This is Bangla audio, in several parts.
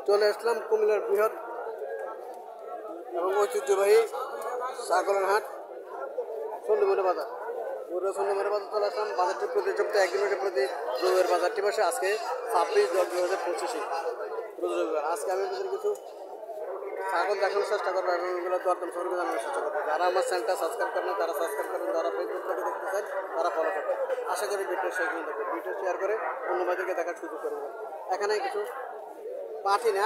চলে আসলাম কুমিল্লার বৃহৎ এবং ঐতিহ্যবাহী ছাগলের হাট সন্ধ্যমুড়ি বাজার। পুরো সন্ধ্যমুড়ি বাজার চলে আসলাম। বাজারটি প্রতি সপ্তাহে একদিন প্রতি রবিবার বাজারটি বসে। আজকে 26/10/2025 রোজ রবিবার। আজকে আমি আপনাদের কিছু ছাগল দেখানোর চেষ্টা করবো এবং এগুলো দরদাম সম্পর্কে জানানোর চেষ্টা করবো। যারা আমার চ্যানেলটা সাবস্ক্রাইব করেন তারা সাবস্ক্রাইব করেন, যারা ফেসবুক থেকে দেখতেছেন তারা ফলো করবেন। আশা করি ভিডিও শেয়ার করে দেখবেন, ভিডিও শেয়ার করে অন্য ভাইদেরকে দেখার সুযোগ করে দেবেন। এখানে কিছু পাটি না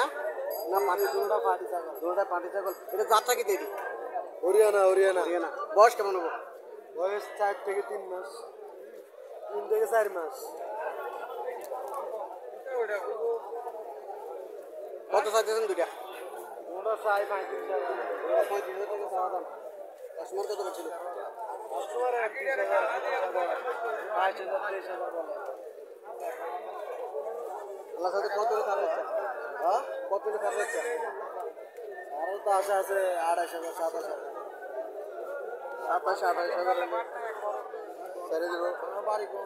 না পাটি, দুটা পাটি ছাগল, দুটা পাটি ছাগল। এটা জাতটা কি দেরি? হরিয়ানা হরিয়ানা হরিয়ানা। বয়স কেমন হবো? বয়স 4 থেকে 3 মাস, 3 থেকে 4 মাস। কত চাইতেছেন দুইটা? দুটো চাই 35,000, 35,000 টাকা চাওয়া দাম। কাস্টমার কত বলছিল? কাস্টমার 30,000, 22,000, 23,000 বলে। আল্লাহ সাথে কত করে ছাড় হচ্ছে? হ্যাঁ, কত করে ছাড় হচ্ছে? আরও তো আশা আছে 28,000, 27,000, 28,000 ছেড়ে দেবো। বাড়ি কোন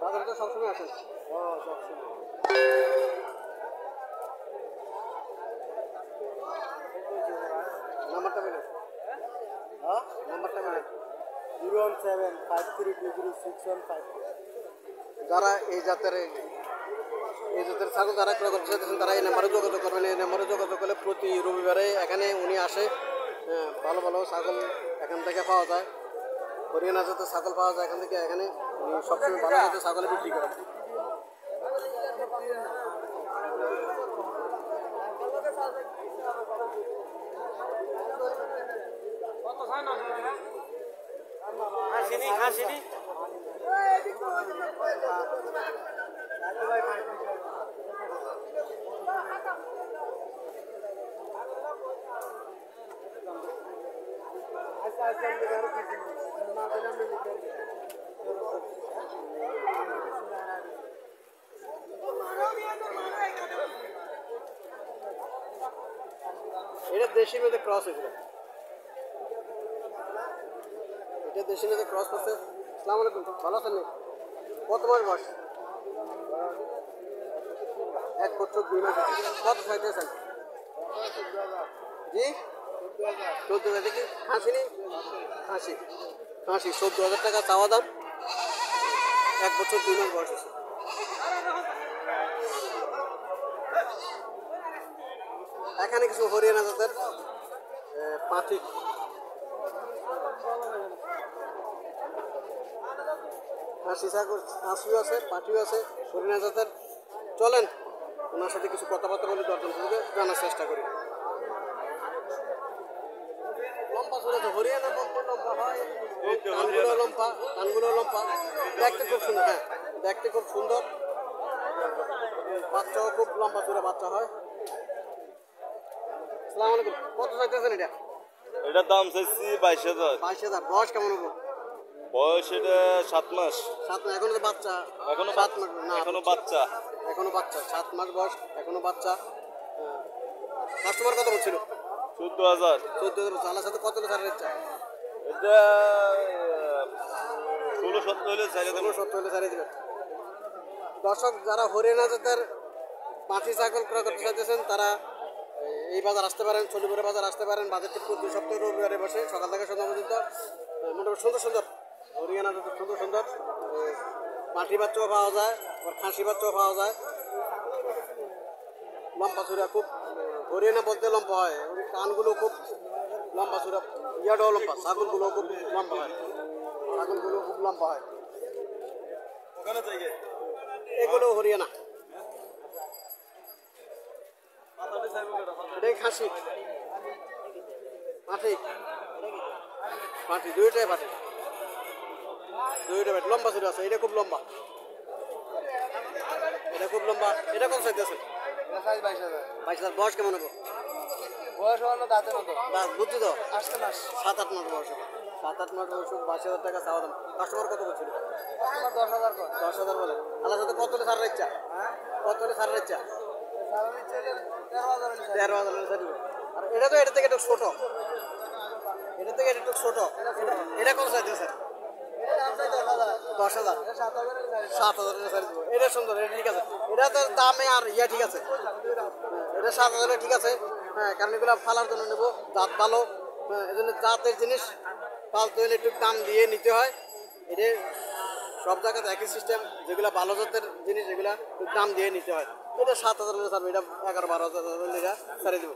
বাজারে তো সবসময় আসেন? ও সবসময়। নাম্বারটা বলেন। হ্যাঁ, নাম্বারটা বলেন। 01753206152। যারা এই জাতের ছাগল যারা ক্রয় করতে চাইতেছেন তারা এই নাম্বারে যোগাযোগ করবেন। এই নাম্বারে যোগাযোগ করলে প্রতি রবিবারে এখানে উনি আসে। ভালো ভালো ছাগল এখান থেকে পাওয়া যায়। হরিয়ানা জাতের ছাগল পাওয়া যায় এখান থেকে। এখানে উনি সবসময় ভালো জাতের ছাগল বিক্রি করেন। এটা দেশি মেয়েদের ক্রস হয়েছিল, এটা দেশি মেয়েদের ক্রস করছে। আসসালামু আলাইকুম, ভালো আছেন? কত মাস বয়স? 1 বছর 2 মাস। কত চাইতেছেন? জি 14,000 দেখি। খাসি নি? খাসি 14,000 টাকা চাওয়া দাম। 1 বছর 2 মাস বয়স আছে। এখানে কিছু হরিয়ানা জাতের পাটি, খাসি ছাগল, খাসিও আছে, পাটিও আছে হরিয়ানা জাতের। চলেন ওনার সাথে কিছু কথাবার্তা বলে দরদাম সম্পর্কে জানার চেষ্টা করি। লম্বা চলে তো হরিয়ানা লম্বা হয়, কানগুলো লম্বা, দেখতে খুব সুন্দর। হ্যাঁ, দেখতে খুব সুন্দর। বাচ্চাও খুব লম্বা চূড়া বাচ্চা হয়। আসসালামু আলাইকুম, কত চাইতেছেন এটা? এটার দাম চাইছি 22,000। 22,000। বয়স কেমন হবো? বয়স এটা 7 মাস। 7 মাস। এখনো তো বাচ্চা। এখনো 7 মাস না, এখনো বাচ্চা। এখনো বাচ্চা। 7 মাস বয়স, এখনো বাচ্চা। কাস্টমার কত বলছিল? 14,000। 14,000। চালার সাথে কত ছাড় ইচ্ছা? এটা 16-17 হলে চাইলে দেবো। 16-17 হলে ছাড়িয়ে দেবেন। দর্শক, যারা হরিয়ানা জাতের পাটি ছাগল ক্রয় করতে চাইতেছেন তারা এই বাজার আসতে পারেন, সন্ধ্যমুড়ি বাজার আসতে পারেন। বাজারটি প্রতি সপ্তাহে রবিবারে বসে সকাল থেকে সন্ধ্যা পর্যন্ত। মোটামুটি সুন্দর সুন্দর হরিয়ানা জাতের সুন্দর সুন্দর পাটি বাচ্চাও পাওয়া যায়, আবার খাসি বাচ্চাও পাওয়া যায়। লম্বা চূড়া খুব, হরিয়ানা বলতে লম্বা হয়, কানগুলো খুব লম্বা চূড়া, ইয়াটাও লম্বা, ছাগলগুলো খুব লম্বা হয়, ছাগলগুলো খুব লম্বা হয়। এগুলো হরিয়ানা। এটাই খাসি, পাটি পাটি দুইটাই পাটি, দুইটা পাটি লম্বা চূড়া আছে। এটা খুব লম্বা, এটা খুব লম্বা। এটা কত চাইতেছে? 22,000। বয়স কেমন হবে? বয়স হলো দাঁতের মতো, বুঝছি তো 8 মাস, 7-8 মাস বয়স। 7-8 মাস বয়স। 22,000 টাকা চাওয়া দাম। কাস্টমার কত বলছিল? 10,000 বলে। আল্লাহ সাথে কত ছাড়ার ইচ্ছা? কত ছাড়ার ইচ্ছা? 13,000। আর এটা তো এটা থেকে একটু ছোট, এটা থেকে একটু ছোট। এটা কত চাইতেছে? 10,000 7,000 সারি দেবো। এটা সুন্দর, এটা ঠিক আছে, এটা তো দামে আর ইয়া ঠিক আছে। এটা 7,000 ঠিক আছে। হ্যাঁ, কারণ এগুলো ফালার জন্য নেবো, জাত ভালো। হ্যাঁ, এই জন্য জাতের জিনিস পালতে হলে একটু দাম দিয়ে নিতে হয়। এটা সব জায়গাতে একই সিস্টেম, যেগুলো ভালো জাতের জিনিস এগুলা একটু দাম দিয়ে নিতে হয়। এটা 7,000 ছাড়বে, এটা 11-12,000 ছাড়ে দেবো।